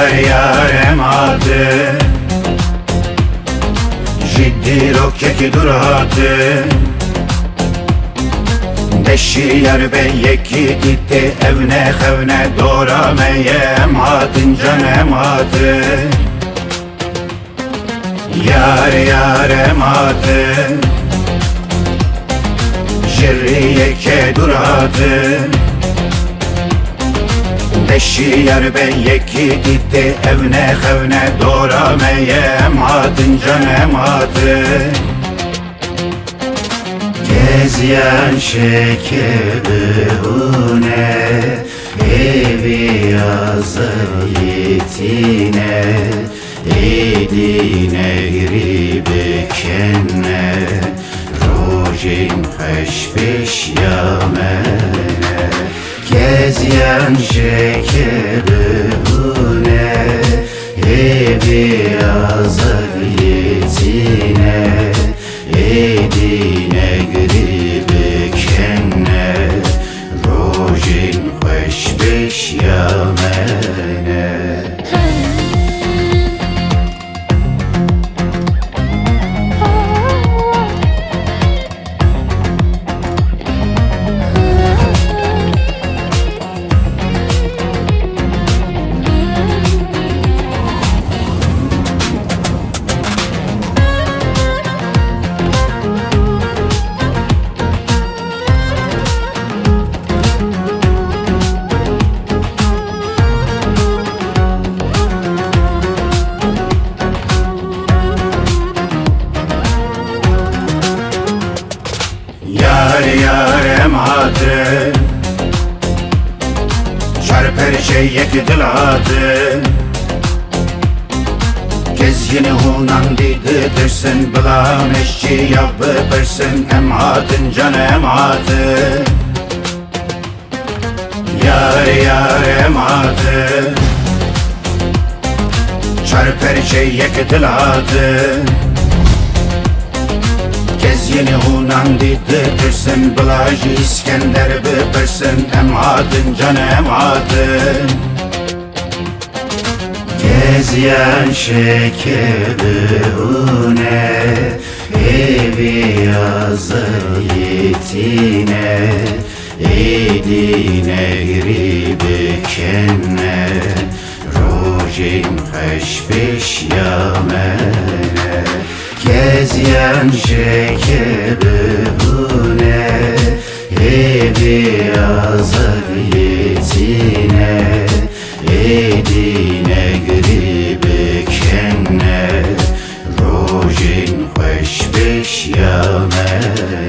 Yarem adı Ciddi rokkeki duradı Deşi yar beyeki gitti evne xevne dorameye emadın can emadı Yarem adı Jirriyeke duradı Deşi yar beyeki gitti evne xevne dorameye emadın can emadı Gezyen şekerune evi yazır yitine Edine gribi kenne rojin peş yamene Gezyen şekerune evi yazır yitine Edine gribi kenne rojin peş yamene Yarem adı Çarper yek diladı Kez yine hunan didirsin Bilam eşçi yapıpırsın Emadın can emadı Yarem adı Çarper yek diladı Kez yeni hunan didirsin Bilajı İskender bıpırsın Emadın can emadın Gezyen şekerune evi yazır yitine Edine gribi kenne rojin peş yamene Gezyen şekerune evi yazır yitine Edine gribi kenne rojin peş yamene